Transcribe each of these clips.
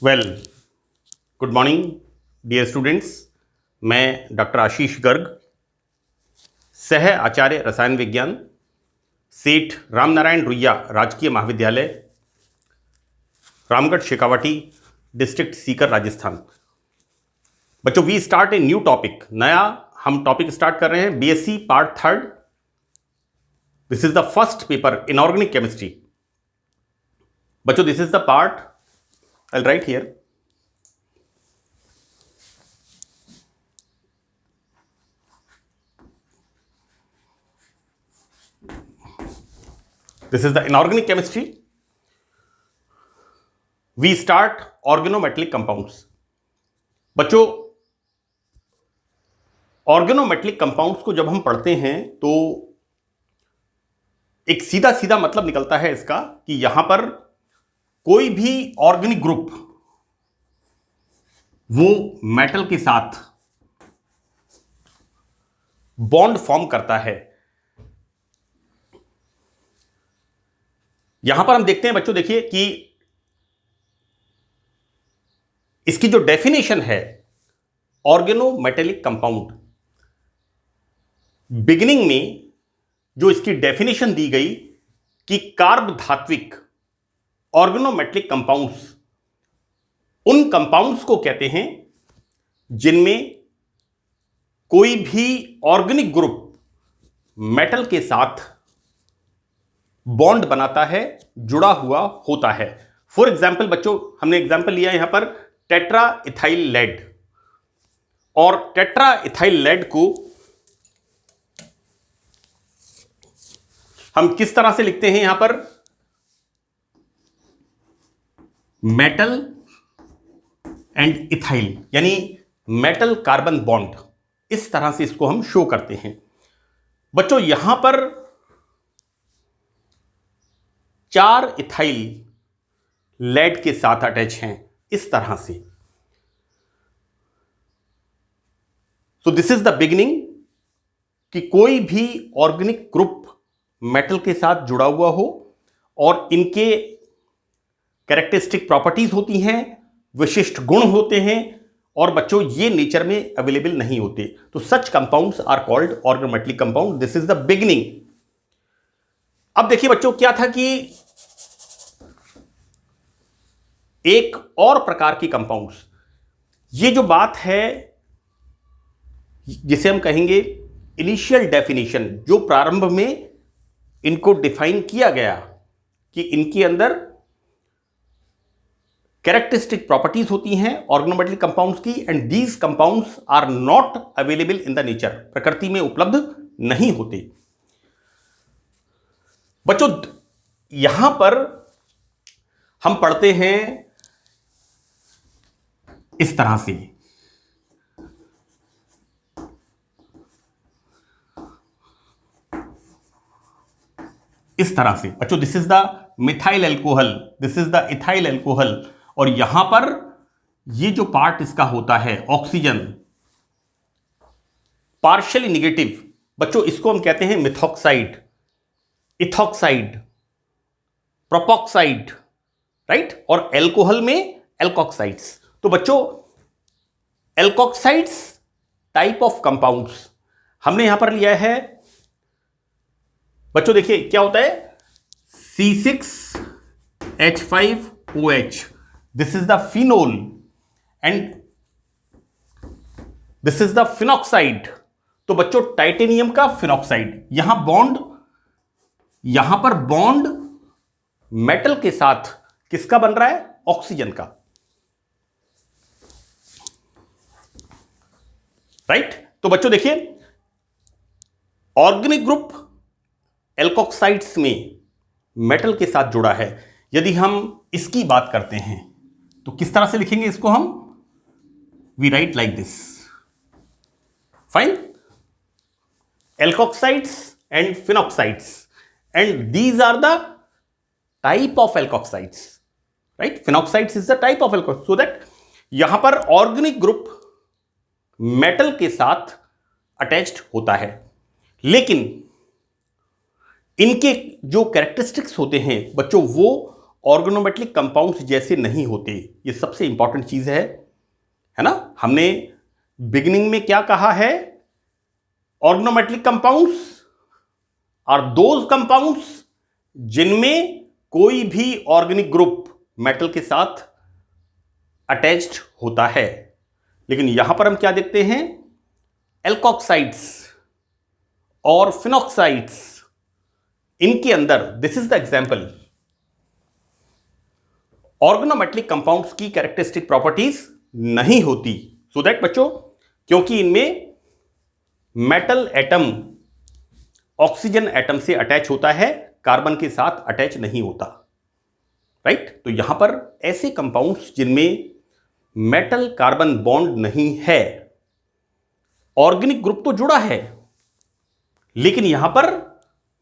Well, good morning dear students. मैं doctor Ashish Garg, सह आचार्य रसायन विज्ञान, सेठ रामनारायण रुइया राजकीय महाविद्यालय, रामगढ़ शेखावाटी, डिस्ट्रिक्ट सीकर, राजस्थान। बच्चों, we start a new topic. नया हम टॉपिक स्टार्ट कर रहे हैं, BSc part third. This is the first paper, inorganic chemistry. बच्चों, this is the part, I'll write here. This is the inorganic chemistry. We start organometallic compounds. बच्चों, organometallic compounds को जब हम पढ़ते हैं तो एक सीधा सीधा मतलब निकलता है इसका कि यहां पर कोई भी ऑर्गेनिक ग्रुप वो मेटल के साथ बॉन्ड फॉर्म करता है। यहां पर हम देखते हैं बच्चों, देखिए कि इसकी जो डेफिनेशन है ऑर्गेनोमेटेलिक कंपाउंड, बिगिनिंग में जो इसकी डेफिनेशन दी गई कि कार्ब धात्विक ऑर्गेनोमेटेलिक कंपाउंड्स उन कंपाउंड्स को कहते हैं जिनमें कोई भी ऑर्गेनिक ग्रुप मेटल के साथ बॉन्ड बनाता है, जुड़ा हुआ होता है। फॉर एग्जाम्पल बच्चों, हमने एग्जाम्पल लिया यहां पर टेट्रा इथाइल लेड, और टेट्रा इथाइल लेड को हम किस तरह से लिखते हैं? यहां पर मेटल एंड इथाइल, यानी मेटल कार्बन बॉन्ड, इस तरह से इसको हम शो करते हैं। बच्चों, यहां पर 4 इथाइल लेड के साथ अटैच हैं, इस तरह से। So this is the beginning कि कोई भी ऑर्गेनिक ग्रुप मेटल के साथ जुड़ा हुआ हो और इनके कैरेक्टरिस्टिक प्रॉपर्टीज होती हैं, विशिष्ट गुण होते हैं, और बच्चों ये नेचर में अवेलेबल नहीं होते। तो such compounds are called organometallic compound. This is the beginning. अब देखिए बच्चों, क्या था कि एक और प्रकार की कंपाउंड्स, ये जो बात है जिसे हम कहेंगे इनिशियल डेफिनेशन, जो प्रारंभ में इनको डिफाइन किया गया कि इनके अंदर कैरेक्टरिस्टिक प्रॉपर्टीज होती हैं ऑर्गेनोमेटेलिक कंपाउंड्स की, and these compounds are not available in the nature, प्रकृति में उपलब्ध नहीं होते। बच्चों, यहां पर हम पढ़ते हैं इस तरह से, इस तरह से बच्चों, this is the methyl alcohol, this is the ethyl alcohol, और यहां पर ये जो पार्ट इसका होता है ऑक्सीजन, पार्शियली निगेटिव, बच्चों इसको हम कहते हैं मिथॉक्साइड, इथॉक्साइड, प्रोपॉक्साइड, राइट, और एल्कोहल में एल्कोक्साइड्स। तो बच्चों, एल्कोक्साइड्स टाइप ऑफ कंपाउंड्स हमने यहां पर लिया है। बच्चों देखिए क्या होता है, C6H5OH, this is the phenol and this is the phenoxide। तो बच्चों टाइटेनियम का फिनॉक्साइड, यहां बॉन्ड, यहां पर बॉन्ड मेटल के साथ किसका बन रहा है? ऑक्सीजन का, राइट। तो बच्चों देखिए, ऑर्गेनिक ग्रुप एल्कोक्साइड्स में मेटल के साथ जुड़ा है। यदि हम इसकी बात करते हैं तो किस तरह से लिखेंगे इसको हम? We write like this, fine, alkoxides and phenoxides, and these are the type of alkoxides, right. Phenoxides is the type of alkoxide, so that यहां पर ऑर्गेनिक ग्रुप मेटल के साथ अटैच्ड होता है, लेकिन इनके जो कैरेक्टरिस्टिक्स होते हैं बच्चों, वो ऑर्गेनोमेटलिक कंपाउंड्स जैसे नहीं होते। ये सबसे इंपॉर्टेंट चीज है ना। हमने बिगिनिंग में क्या कहा है? Organometallic compounds are those compounds जिनमें कोई भी ऑर्गेनिक ग्रुप मेटल के साथ अटैच्ड होता है। लेकिन यहां पर हम क्या देखते हैं? एल्कोक्साइड्स और फिनॉक्साइड्स, इनके अंदर, this is the example, organometallic compounds की कैरेक्टरिस्टिक प्रॉपर्टीज नहीं होती। सो दैट बच्चों, क्योंकि इनमें मेटल एटम ऑक्सीजन एटम से अटैच होता है, कार्बन के साथ अटैच नहीं होता। राइट? तो यहां पर ऐसे कंपाउंड्स जिनमें मेटल कार्बन बॉन्ड नहीं है, ऑर्गेनिक ग्रुप तो जुड़ा है लेकिन यहां पर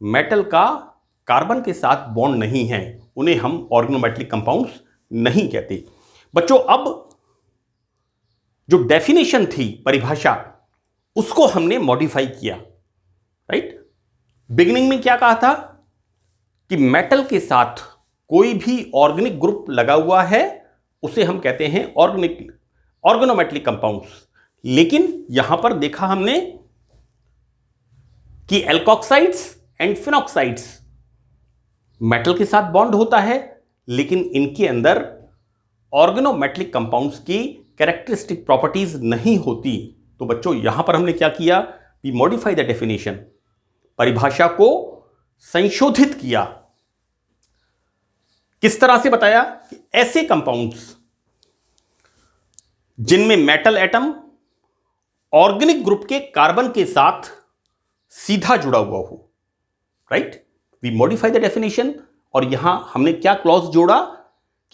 मेटल का कार्बन के साथ बॉन्ड नहीं है, उन्हें हम ऑर्गेनोमेटलिक कंपाउंड्स नहीं कहते। बच्चों, अब जो डेफिनेशन थी, परिभाषा, उसको हमने मॉडिफाई किया। राइट? बिगिनिंग में क्या कहा था कि मेटल के साथ कोई भी ऑर्गेनिक ग्रुप लगा हुआ है उसे हम कहते हैं ऑर्गेनोमेटलिक कंपाउंड्स। लेकिन यहां पर देखा हमने कि एल्कोक्साइड्स एंड फिनॉक्साइड्स मेटल के साथ बॉन्ड होता है, लेकिन इनके अंदर ऑर्गेनोमेटलिक कंपाउंड्स की कैरेक्टरिस्टिक प्रॉपर्टीज नहीं होती। तो बच्चों, यहां पर हमने क्या किया? वी मॉडिफाई द डेफिनेशन, परिभाषा को संशोधित किया। किस तरह से बताया? कि ऐसे कंपाउंड्स जिनमें मेटल एटम ऑर्गेनिक ग्रुप के कार्बन के साथ सीधा जुड़ा हुआ हो। Right? We modify the definition, और यहां हमने क्या क्लॉज जोड़ा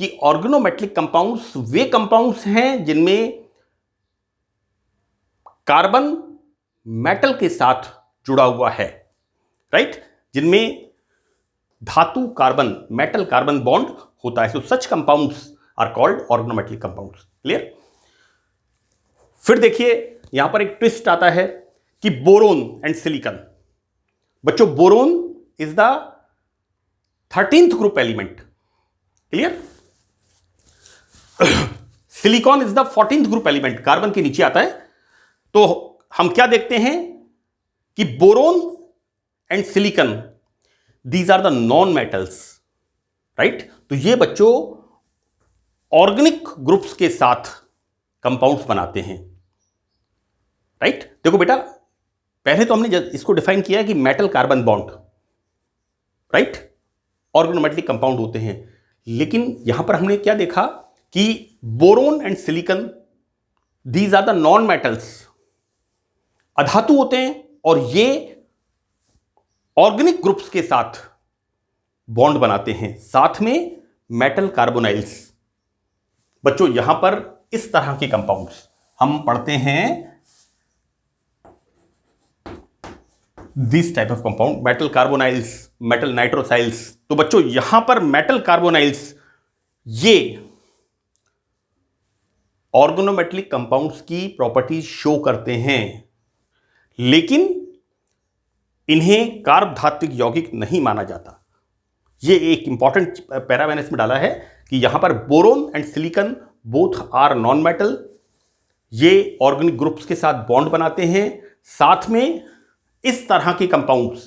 कि ऑर्गेनोमेटलिक कंपाउंड्स वे कंपाउंड्स हैं जिनमें कार्बन मेटल के साथ जुड़ा हुआ है। राइट? जिनमें धातु कार्बन, मेटल कार्बन बॉन्ड होता है। So such compounds are called organometallic compounds. Clear? फिर देखिए, यहां पर एक ट्विस्ट आता है कि बोरोन एंड सिलिकॉन। बच्चों, boron is the 13th group element. Clear? Silicon is the 14th group element, carbon के नीचे आता है। तो हम क्या देखते हैं कि boron and silicon, these are the non metals. Right? तो ये बच्चों ऑर्गेनिक ग्रुप्स के साथ कंपाउंड्स बनाते हैं। राइट? देखो बेटा, पहले तो हमने इसको डिफाइन किया है कि metal carbon bond, right, organometallic compound होते हैं। लेकिन यहां पर हमने क्या देखा कि boron and silicon, these are the non metals, अधातु होते हैं, और ये ऑर्गेनिक ग्रुप्स के साथ बॉन्ड बनाते हैं, साथ में मेटल कार्बोनाइल्स। बच्चों, यहां पर इस तरह के कंपाउंड्स हम पढ़ते हैं, this type of compound, metal carbonyls, metal nitrosyls. तो बच्चों, यहां पर मेटल कार्बोनाइल्स ये ऑर्गेनोमेटलिक कंपाउंड्स की प्रॉपर्टीज शो करते हैं, लेकिन इन्हें कार्बधात्विक यौगिक नहीं माना जाता। ये एक इंपॉर्टेंट पैरा मैंने इसमें डाला है कि यहां पर boron and silicon both are non metal, ये ऑर्गेनिक ग्रुप्स के साथ बॉन्ड बनाते हैं, साथ में इस तरह के कंपाउंड्स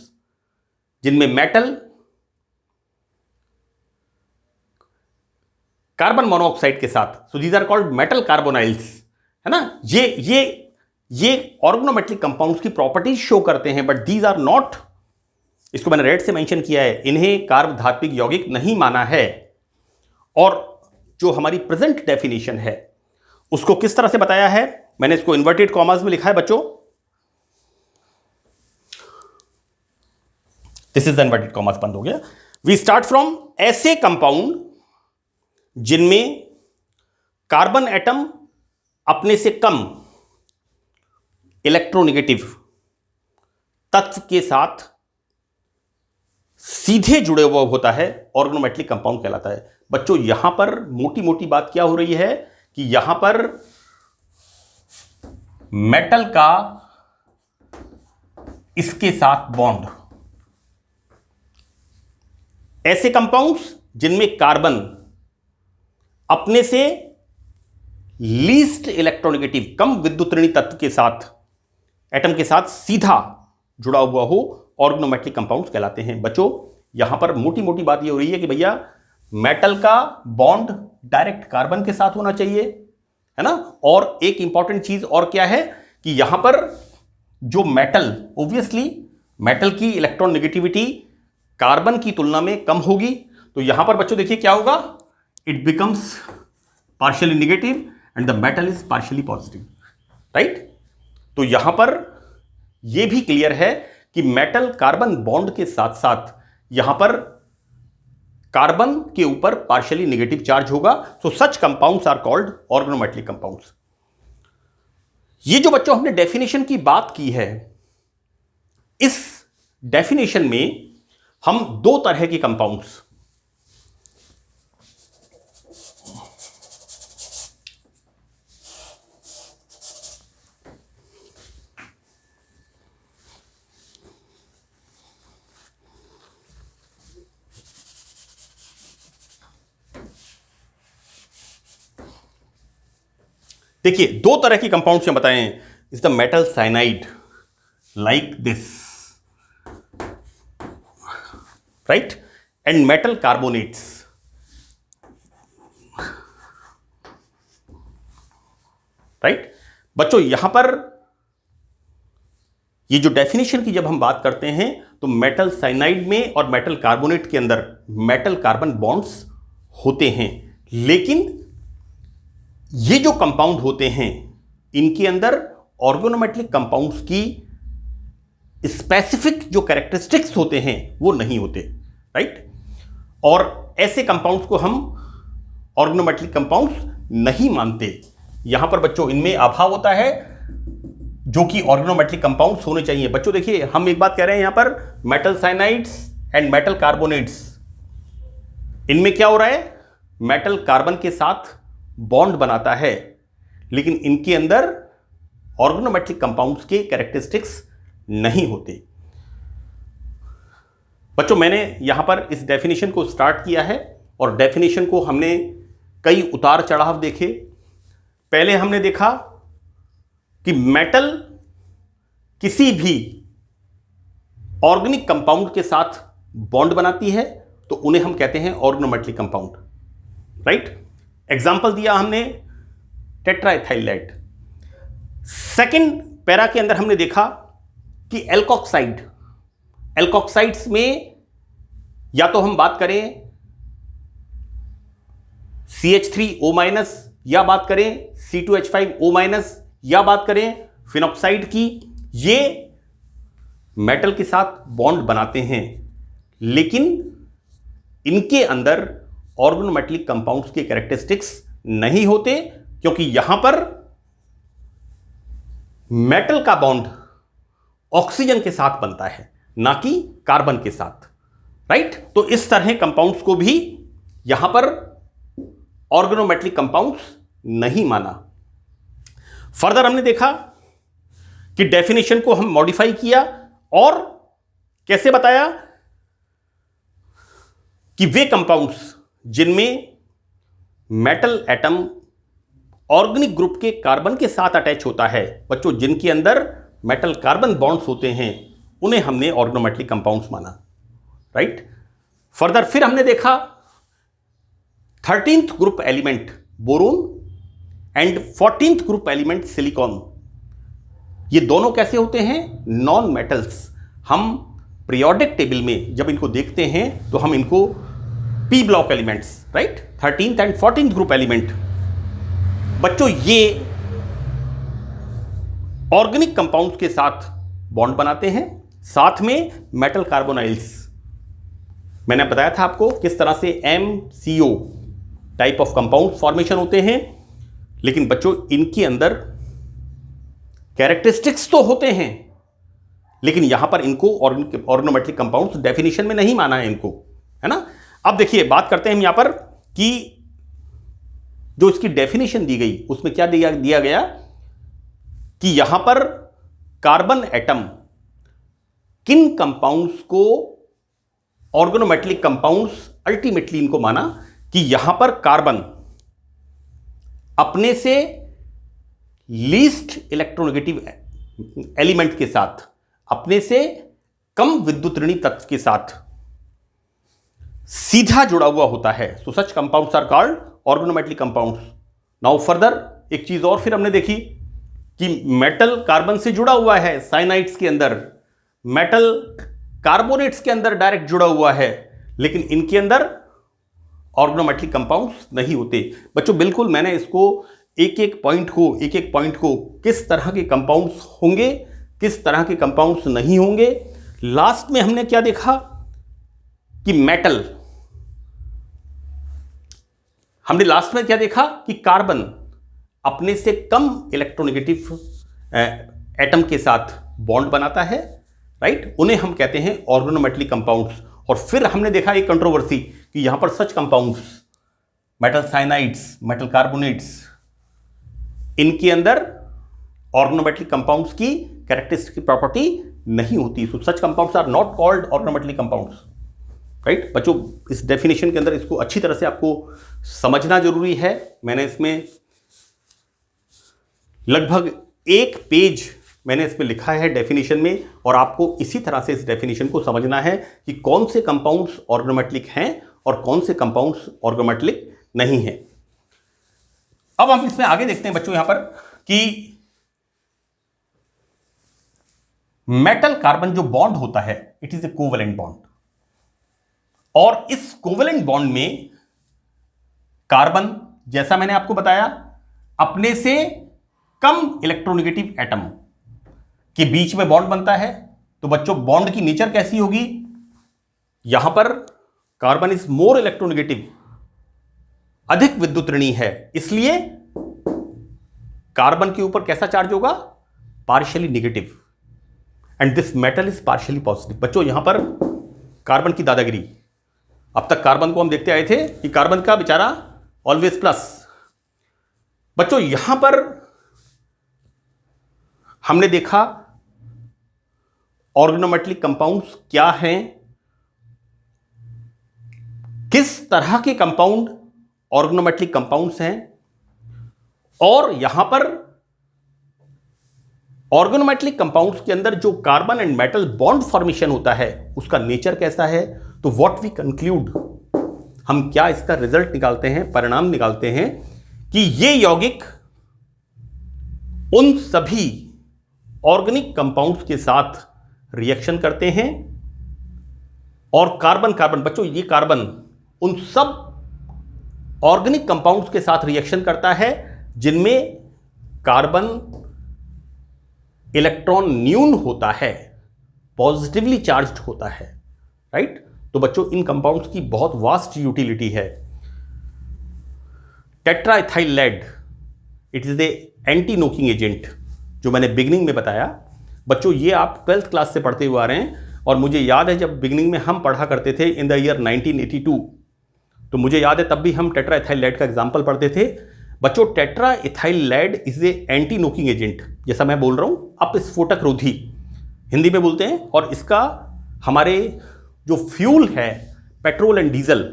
जिनमें मेटल कार्बन मोनोऑक्साइड के साथ, so these are called metal carbonyls, है ना। ये ऑर्गेनोमेटलिक कंपाउंड्स की प्रॉपर्टीज शो करते हैं, बट दीज आर नॉट, इसको मैंने रेड से मेंशन किया है, इन्हें कार्बधात्विक यौगिक नहीं माना है। और जो हमारी प्रेजेंट डेफिनेशन है उसको किस तरह से बताया है, मैंने इसको इन्वर्टेड कॉमास में लिखा है बच्चों, this is the inverted commas, बंद हो गया। वी स्टार्ट फ्रॉम ऐसे कंपाउंड जिनमें कार्बन एटम अपने से कम इलेक्ट्रोनेगेटिव तत्व के साथ सीधे जुड़े हुआ होता है, ऑर्गेनोमेटलिक कंपाउंड कहलाता है। बच्चों, यहां पर मोटी मोटी बात क्या हो रही है कि यहां पर मेटल का इसके साथ बॉन्ड, ऐसे कंपाउंड्स जिनमें कार्बन अपने से लीस्ट इलेक्ट्रोनेगेटिव, कम विद्युत ऋणी तत्व के साथ, एटम के साथ सीधा जुड़ा हुआ हो, ऑर्गेनोमेटलिक कंपाउंड्स कहलाते हैं। बच्चों यहां पर मोटी मोटी बात ये हो रही है कि भैया मेटल का बॉन्ड डायरेक्ट कार्बन के साथ होना चाहिए, है ना। और एक इंपॉर्टेंट चीज और क्या है कि यहां पर जो मेटल, ऑब्वियसली मेटल की इलेक्ट्रॉन नेगेटिविटी कार्बन की तुलना में कम होगी, तो यहां पर बच्चों देखिए क्या होगा, it becomes partially negative and the metal is partially positive, right. तो यहां पर यह भी क्लियर है कि मेटल कार्बन बॉन्ड के साथ साथ यहां पर कार्बन के ऊपर पार्शियली नेगेटिव चार्ज होगा। So such compounds are called organometallic compounds. ये जो बच्चों हमने डेफिनेशन की बात की है, इस डेफिनेशन में हम दो तरह के कंपाउंड्स, देखिए दो तरह की कंपाउंड्स हम बताएं, is the metal cyanide like this, right, and metal carbonates, right. बच्चों यहां पर ये जो डेफिनेशन की जब हम बात करते हैं तो मेटल साइनाइड में और मेटल कार्बोनेट के अंदर मेटल कार्बन बॉन्ड्स होते हैं, लेकिन ये जो कंपाउंड होते हैं इनके अंदर ऑर्गेनोमेटलिक कंपाउंड्स की स्पेसिफिक जो कैरेक्टरिस्टिक्स होते हैं वो नहीं होते, राइट। और ऐसे कंपाउंड्स को हम ऑर्गेनोमेटलिक कंपाउंड्स नहीं मानते। यहां पर बच्चों इनमें अभाव होता है जो कि ऑर्गेनोमेटलिक कंपाउंड्स होने चाहिए। बच्चों देखिए हम एक बात कह रहे हैं यहां पर metal cyanides and metal carbonates, इनमें क्या हो रहा है, मेटल कार्बन के साथ बॉन्ड बनाता है, लेकिन इनके अंदर ऑर्गेनोमेटलिक कंपाउंड्स के कैरेक्टरिस्टिक्स नहीं होते। बच्चों मैंने यहां पर इस डेफिनेशन को स्टार्ट किया है और डेफिनेशन को हमने कई उतार चढ़ाव देखे। पहले हमने देखा कि मेटल किसी भी ऑर्गेनिक कंपाउंड के साथ बॉन्ड बनाती है तो उन्हें हम कहते हैं ऑर्गेनोमेटलिक कंपाउंड, राइट। एग्जाम्पल दिया हमने टेट्राइथाइलेट। सेकेंड पैरा के अंदर हमने देखा कि एल्कोक्साइड, एल्कोक्साइड्स में या तो हम बात करें CH3O- या बात करें C2H5O- या बात करें फिनॉक्साइड की, ये मेटल के साथ बॉन्ड बनाते हैं, लेकिन इनके अंदर ऑर्गेनोमेटलिक कंपाउंड्स के कैरेक्टरिस्टिक्स नहीं होते, क्योंकि यहां पर मेटल का बॉन्ड ऑक्सीजन के साथ बनता है ना कि कार्बन के साथ, राइट। तो इस तरह कंपाउंड्स को भी यहां पर ऑर्गेनोमेटलिक कंपाउंड्स नहीं माना। फर्दर हमने देखा कि डेफिनेशन को हम मॉडिफाई किया और कैसे बताया कि वे कंपाउंड्स जिनमें मेटल एटम ऑर्गेनिक ग्रुप के कार्बन के साथ अटैच होता है, बच्चों जिनके अंदर मेटल कार्बन बॉन्ड्स होते हैं, उन्हें हमने ऑर्गेनोमेटलिक कंपाउंड्स माना, राइट। फर्दर फिर हमने देखा 13th group element boron and 14th group element silicon, ये दोनों कैसे होते हैं, नॉन मेटल्स। हम पीरियोडिक टेबल में जब इनको देखते हैं तो हम इनको P block elements, right, 13th and 14th group element. बच्चों ये ऑर्गेनिक कंपाउंड्स के साथ बॉन्ड बनाते हैं, साथ में मेटल कार्बोनाइल्स। मैंने बताया था आपको किस तरह से MCO type of compound formation होते हैं, लेकिन बच्चों इनके अंदर कैरेक्टरिस्टिक्स तो होते हैं, लेकिन यहां पर इनको ऑर्गेनोमेटलिक कंपाउंड्स डेफिनेशन में नहीं माना है इनको, है ना। अब देखिए बात करते हैं हम यहां पर कि जो इसकी डेफिनेशन दी गई उसमें क्या दिया गया कि यहां पर कार्बन एटम किन कंपाउंड्स को ऑर्गेनोमेटलिक कंपाउंड्स अल्टीमेटली इनको माना कि यहां पर कार्बन अपने से लीस्ट इलेक्ट्रोनेगेटिव एलिमेंट के साथ, अपने से कम विद्युत ऋणी तत्व के साथ सीधा जुड़ा हुआ होता है। So such compounds are called organometallic compounds. Now further एक चीज और फिर हमने देखी कि मेटल कार्बन से जुड़ा हुआ है साइनाइड्स के अंदर, मेटल कार्बोनेट्स के अंदर डायरेक्ट जुड़ा हुआ है, लेकिन इनके अंदर ऑर्गेनोमेटलिक कंपाउंड्स नहीं होते। बच्चों बिल्कुल मैंने इसको एक एक पॉइंट को किस तरह के कंपाउंड्स होंगे, किस तरह के कंपाउंड्स नहीं होंगे। लास्ट में हमने क्या देखा कि मेटल, हमने लास्ट में क्या देखा कि कार्बन अपने से कम इलेक्ट्रोनेगेटिव एटम के साथ बॉन्ड बनाता है, राइट, उन्हें हम कहते हैं ऑर्गेनोमेटलिक कंपाउंड्स। और फिर हमने देखा एक कंट्रोवर्सी कि यहां पर such compounds, metal cyanides, metal carbonates, इनके अंदर ऑर्गेनोमेटलिक कंपाउंड्स की कैरेक्टरिस्टिक प्रॉपर्टी नहीं होती। So such compounds are not called organometallic compounds, right. बच्चों इस डेफिनेशन के अंदर इसको अच्छी तरह से आपको समझना जरूरी है। मैंने इसमें लगभग एक पेज मैंने इसमें लिखा है डेफिनेशन में, और आपको इसी तरह से इस डेफिनेशन को समझना है कि कौन से कंपाउंड्स ऑर्गेनोमेटलिक हैं और कौन से कंपाउंड्स ऑर्गेनोमेटलिक नहीं हैं। अब हम इसमें आगे देखते हैं बच्चों यहां पर कि मेटल कार्बन जो बॉन्ड होता है it is A covalent bond, और इस कोवेलेंट बॉन्ड में कार्बन, जैसा मैंने आपको बताया, अपने से कम इलेक्ट्रोनेगेटिव एटम के बीच में बॉन्ड बनता है। तो बच्चों बॉन्ड की नेचर कैसी होगी, यहां पर कार्बन इज मोर इलेक्ट्रोनेगेटिव, अधिक विद्युत ऋणी है, इसलिए कार्बन के ऊपर कैसा चार्ज होगा, partially negative, and this metal is partially positive. बच्चों यहां पर कार्बन की दादागिरी, अब तक कार्बन को हम देखते आए थे कि कार्बन का बेचारा ऑलवेज प्लस। बच्चों यहां पर हमने देखा ऑर्गेनोमेटलिक कंपाउंड्स क्या हैं, किस तरह के कंपाउंड ऑर्गेनोमेटलिक कंपाउंड्स हैं, और यहां पर ऑर्गेनोमेटलिक कंपाउंड्स के अंदर जो carbon and metal bond formation होता है उसका नेचर कैसा है। तो व्हाट वी कंक्लूड, हम क्या इसका रिजल्ट निकालते हैं, परिणाम निकालते हैं कि ये यौगिक उन सभी ऑर्गेनिक कंपाउंड्स के साथ रिएक्शन करते हैं, और कार्बन बच्चों ये कार्बन उन सब ऑर्गेनिक कंपाउंड्स के साथ रिएक्शन करता है जिनमें कार्बन इलेक्ट्रॉन न्यून होता है, पॉजिटिवली चार्ज्ड होता है, राइट। तो बच्चों इन कंपाउंड्स की बहुत वास्ट यूटिलिटी है। Tetraethyl lead, it is a anti knocking agent, जो मैंने बिगिनिंग में बताया। बच्चों ये आप 12th क्लास से पढ़ते हुए आ रहे हैं, और मुझे याद है जब बिगिनिंग में हम पढ़ा करते थे इन द ईयर 1982, तो मुझे याद है तब भी हम टेट्राइथाइल लेड का एग्जाम्पल पढ़ते थे। बच्चों tetraethyl lead is a anti knocking agent, जैसा मैं बोल रहा हूं, अपस्फोटक रोधी हिंदी में बोलते हैं, और इसका हमारे जो फ्यूल है पेट्रोल एंड डीजल,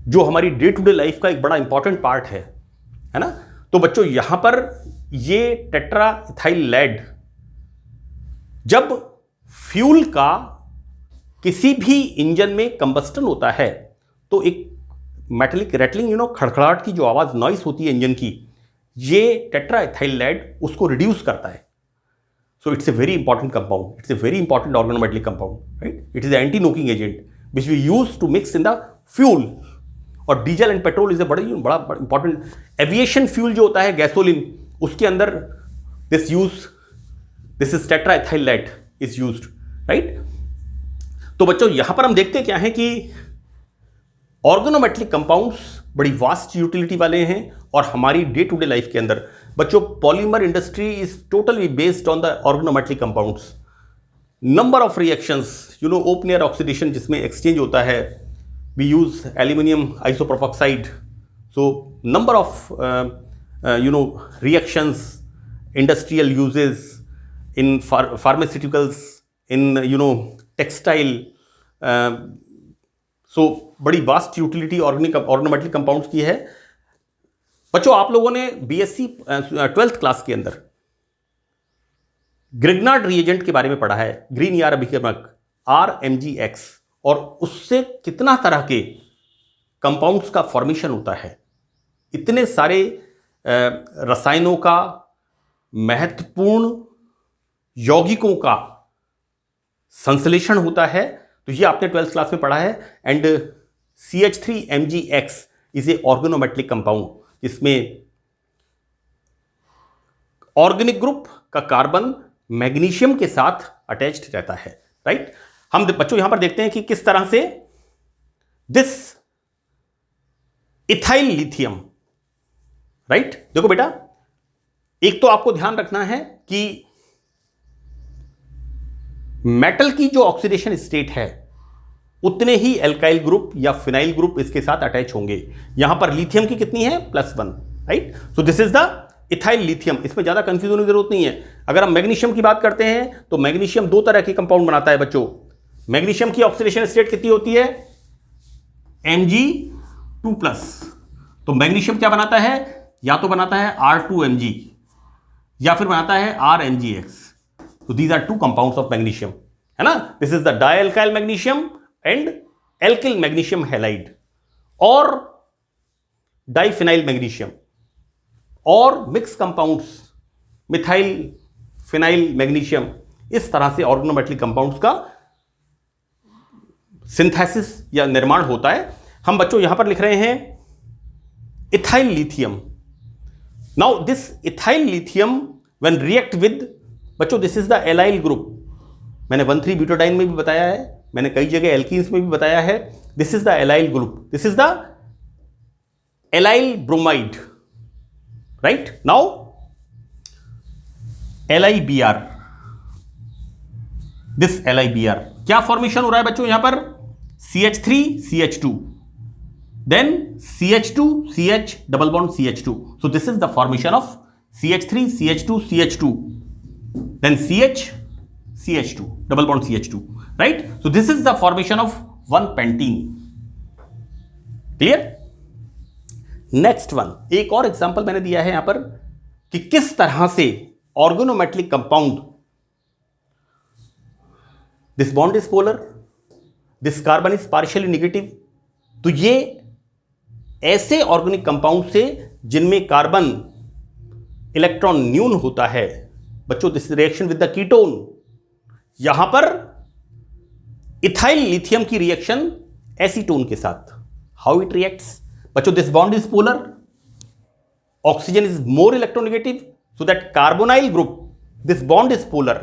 जो हमारी डे टू डे लाइफ का एक बड़ा इंपॉर्टेंट पार्ट है ना। तो बच्चों यहां पर ये टेट्राइथाइल लेड जब फ्यूल का किसी भी इंजन में कंबस्टन होता है तो एक मेटेलिक रेटलिंग, खड़खड़ाहट की जो आवाज नॉइस होती है इंजन की, ये टेट्राइथाइल लेड उसको रिड्यूस करता है। So it's a very important compound, it's a very important organometallic compound, right. It is anti knocking agent which we use to mix in the fuel, और diesel and petrol is a बड़ा important aviation fuel जो होता है gasoline, उसके अंदर this is tetraethyl lead is used, right. तो बच्चों यहां पर हम देखते क्या है कि ऑर्गेनोमेटलिक कंपाउंड्स बड़ी वास्ट यूटिलिटी वाले हैं, और हमारी डे टू डे लाइफ के अंदर बच्चों polymer industry is totally based on the organometallic compounds. Number of reactions, open air oxidation जिसमें एक्सचेंज होता है, we use aluminium isopropoxide, so number of reactions, industrial uses in pharmaceuticals, in textile, so बड़ी vast utility organometallic compounds की है। बच्चों आप लोगों ने बीएससी 12th क्लास के अंदर ग्रिग्नार्ड रिएजेंट के बारे में पढ़ा है, ग्रीन यार अभिक्रमक RMgX, और उससे कितना तरह के कंपाउंड्स का फॉर्मेशन होता है, इतने सारे रसायनों का, महत्वपूर्ण यौगिकों का संश्लेषण होता है। तो ये आपने 12th क्लास में पढ़ा है। And CH3MgX is a organometallic compound, इसमें ऑर्गेनिक ग्रुप का कार्बन मैग्नीशियम के साथ अटैच्ड रहता है, राइट। हम बच्चों यहां पर देखते हैं कि किस तरह से दिस इथाइल लिथियम, राइट। देखो बेटा, एक तो आपको ध्यान रखना है कि मेटल की जो ऑक्सीडेशन स्टेट है उतने ही एल्काइल ग्रुप या फिनाइल ग्रुप इसके साथ अटैच होंगे। यहां पर लिथियम की कितनी है? +1, right. So this is the ethyl lithium. इसमें ज्यादा कंफ्यूजन होने की जरूरत नहीं है। अगर हम मैग्नीशियम की बात करते हैं तो मैग्नीशियम दो तरह के कंपाउंड बनाता है बच्चों। मैग्नीशियम की ऑक्सीडेशन स्टेट कितनी होती है? Mg2+। तो मैग्नीशियम क्या बनाता है? या तो बनाता है R2Mg या फिर बनाता है RMgX। तो these are two compounds of magnesium, है ना। This is the dialkyl magnesium and alkyl magnesium halide, और डाइफिनाइल मैग्नीशियम, और mix compounds methyl phenyl magnesium. इस तरह से ऑर्गेनोमेटलिक कंपाउंड्स का सिंथेसिस या निर्माण होता है। हम बच्चों यहां पर लिख रहे हैं ethyl lithium. Now this ethyl lithium when react with, बच्चों this is the allyl group. मैंने 1,3-ब्यूटाडाइन में भी बताया है, मैंने कई जगह एल्कीन्स में भी बताया है। This is the allyl group, this is the allyl bromide, right. Now LiBr, this LiBr क्या फॉर्मेशन हो रहा है बच्चों? यहां पर CH3CH2, then CH2CH double bond CH2. So this is the formation of CH3CH2CH2, then CH2 double bond CH2, right? So this is the formation of 1-pentene. Clear? Next one, एक और example मैंने दिया है यहां पर कि किस तरह से organometallic compound, this bond is polar, this carbon is partially negative. तो ये ऐसे ऑर्गेनिक कंपाउंड से जिनमें कार्बन इलेक्ट्रॉन न्यून होता है बच्चों, this reaction with the ketone. यहां पर इथाइल लिथियम की रिएक्शन एसीटोन के साथ, हाउ इट रिएक्ट्स बच्चों, this bond is polar, oxygen is more electronegative, so that carbonyl group, this bond is polar,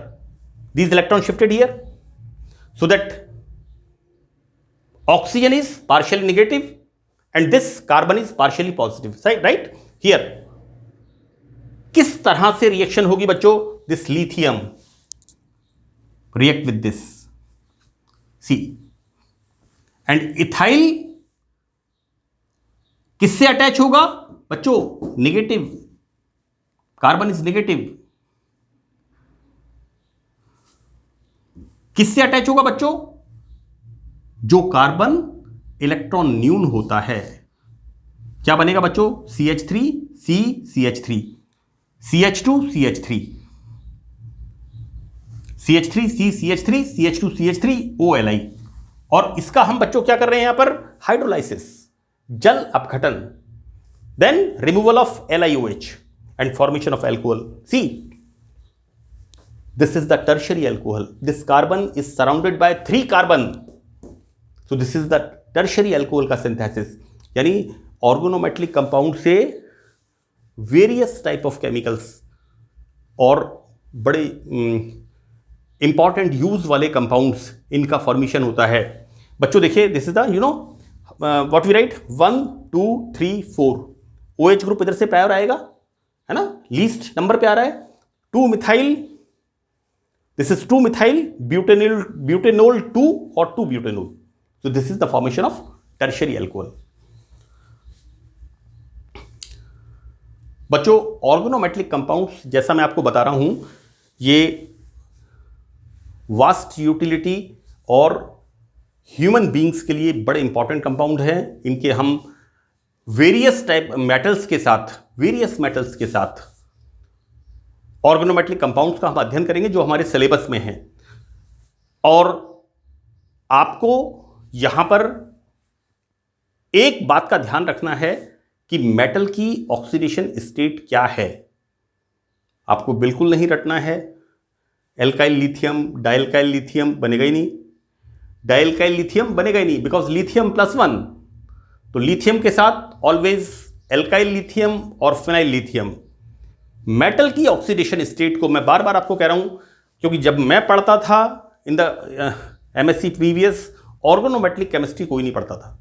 these electron shifted here so that oxygen is partially negative and this carbon is partially positive, right here. किस तरह से reaction होगी बच्चों? This lithium react with this C, and ethyl किससे attach होगा बच्चों? Negative, carbon is negative. किससे attach होगा बच्चों? जो कार्बन इलेक्ट्रॉन न्यून होता है। क्या बनेगा बच्चों? CH3 C CH3, CH2 CH3, CH3 C CH3, CH2 CH3 OLi। और इसका हम बच्चों क्या कर रहे हैं यहां पर? हाइड्रोलाइसिस, जल अपघटन, then removal of LiOH and formation of alcohol. See, this is the tertiary alcohol. This carbon is surrounded by 3 carbon. So this is the tertiary alcohol का synthesis. यानी ऑर्गेनोमेटलिक कंपाउंड से वेरियस टाइप ऑफ केमिकल्स और बड़े important use वाले compounds, इनका formation होता है बच्चों। देखिए, this is the what we write 1 2 3 4 OH group इधर से पैर आएगा, है ना, लीस्ट नंबर पे आ रहा है। 2 methyl, this is 2 methyl butanol 2 or 2 butanol. So this is the formation of tertiary alcohol. बच्चों, ऑर्गेनोमेटलिक कंपाउंड्स जैसा मैं आपको बता रहा हूं, ये वास्ट यूटिलिटी और ह्यूमन बींग्स के लिए बड़े इंपॉर्टेंट कंपाउंड हैं। इनके हम वेरियस मेटल्स के साथ ऑर्गेनोमेटेलिक कंपाउंड्स का हम अध्ययन करेंगे जो हमारे सिलेबस में हैं। और आपको यहां पर एक बात का ध्यान रखना है कि मेटल की ऑक्सीडेशन स्टेट क्या है। आपको बिल्कुल नहीं रटना है एल्काइल लिथियम डाइल्काइल लिथियम बनेगा ही नहीं, डाइल्काइल लिथियम बनेगा ही नहीं, बिकॉज लिथियम +1, तो लिथियम के साथ ऑलवेज एल्काइल लिथियम और फिनाइल लिथियम। मेटल की ऑक्सीडेशन स्टेट को मैं बार बार आपको कह रहा हूं, क्योंकि जब मैं पढ़ता था in the MSc previous, organometallic chemistry कोई नहीं पढ़ता था,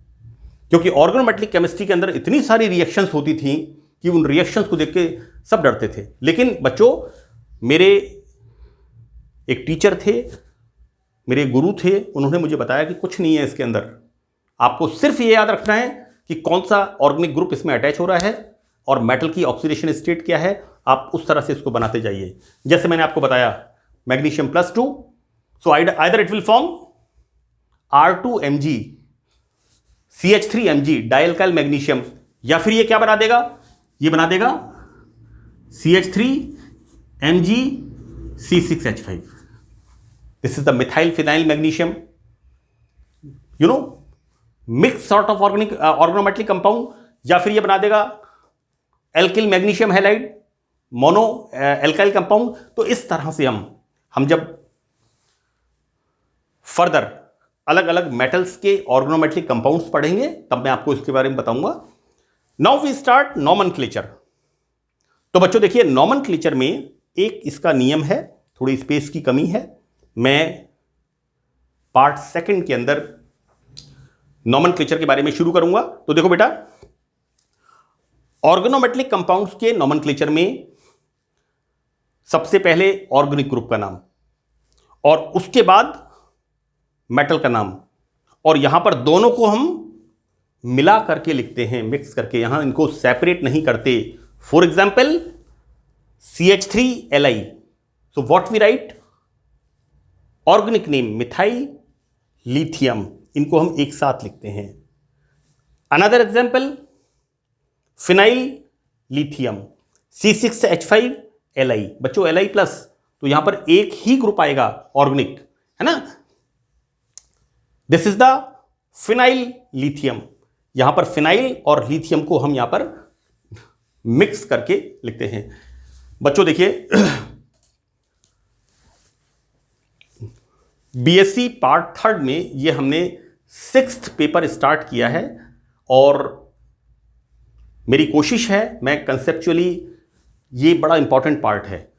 क्योंकि ऑर्गेनोमेटेलिक केमिस्ट्री के अंदर इतनी सारी रिएक्शंस होती थी कि उन रिएक्शंस को देख के सब डरते थे। लेकिन बच्चों, मेरे एक टीचर थे, मेरे गुरु थे, उन्होंने मुझे बताया कि कुछ नहीं है इसके अंदर, आपको सिर्फ ये याद रखना है कि कौन सा ऑर्गेनिक ग्रुप इसमें अटैच हो रहा है और मेटल की ऑक्सीडेशन स्टेट क्या है, आप उस तरह से इसको बनाते जाइए। जैसे मैंने आपको बताया magnesium +2, so either it will form R2Mg CH3Mg dialkyl magnesium, या फिर ये क्या बना देगा, ये बना देगा CH3Mg C6H5। This is the methyl phenyl magnesium, you know, mix sort of organometallic compound. या फिर ये बना देगा alkyl magnesium halide mono alkyl compound. तो इस तरह से हम जब फर्दर अलग अलग मेटल्स के ऑर्गेनोमेटेलिक कंपाउंड्स पढ़ेंगे तब मैं आपको इसके बारे में बताऊंगा। Now we start nomenclature. तो बच्चों देखिए, नॉमेनक्लेचर में एक इसका नियम है, थोड़ी स्पेस की कमी है, मैं पार्ट 2 के अंदर नॉमेनक्लेचर के बारे में शुरू करूंगा। तो देखो बेटा, ऑर्गेनोमेटेलिक कंपाउंड्स के नॉमेनक्लेचर में सबसे पहले ऑर्गेनिक ग्रुप का नाम और उसके बाद मेटल का नाम, और यहां पर दोनों को हम मिला करके लिखते हैं, मिक्स करके, यहां इनको सेपरेट नहीं करते। For example CH3Li, so what we write, organic name methyl lithium, इनको हम एक साथ लिखते हैं। Another example phenyl lithium C6H5Li, बच्चों Li+, तो यहां पर एक ही ग्रुप आएगा ऑर्गेनिक, है ना। This is the phenyl lithium, यहां पर फिनाइल और लिथियम को हम यहां पर मिक्स करके लिखते हैं। बच्चों देखिए, बीएससी पार्ट 3 में ये हमने 6th पेपर स्टार्ट किया है और मेरी कोशिश है, मैं कंसेप्चुअली, ये बड़ा इंपॉर्टेंट पार्ट है,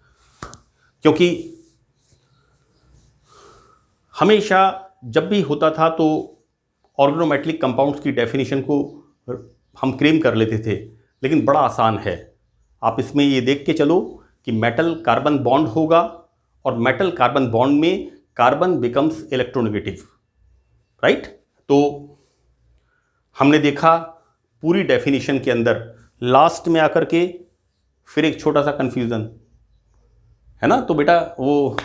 क्योंकि हमेशा जब भी होता था तो ऑर्गेनोमेटेलिक कंपाउंड्स की डेफिनेशन को हम क्लेम कर लेते थे, लेकिन बड़ा आसान है। आप इसमें ये देख के चलो कि मेटल कार्बन बॉन्ड होगा और मेटल कार्बन बॉन्ड में कार्बन बिकम्स इलेक्ट्रोनेगेटिव, राइट। तो हमने देखा पूरी डेफिनेशन के अंदर, लास्ट में आकर के फिर एक छोटा सा कंफ्यूजन है ना। तो बेटा वो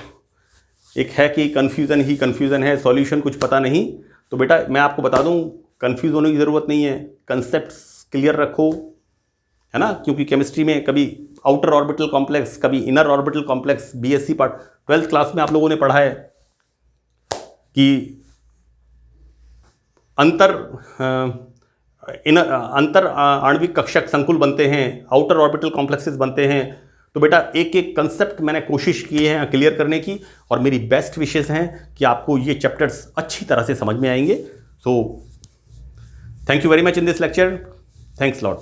एक है कि कंफ्यूजन ही कंफ्यूजन है, सॉल्यूशन कुछ पता नहीं। तो बेटा मैं आपको बता दूं, कंफ्यूज होने की ज़रूरत नहीं है, कंसेप्ट्स क्लियर रखो, है ना, क्योंकि केमिस्ट्री में कभी आउटर ऑर्बिटल कॉम्प्लेक्स, कभी inner orbital complex, BSc part 12th class में आप लोगों ने पढ़ा है कि अंतर आणविक कक्षक संकुल बनते हैं, आउटर ऑर्बिटल कॉम्प्लेक्सेस बनते हैं। तो बेटा एक एक कंसेप्ट मैंने कोशिश की है क्लियर करने की, और मेरी बेस्ट विशेस हैं कि आपको ये चैप्टर्स अच्छी तरह से समझ में आएंगे। So thank you very much in this lecture, thanks lot.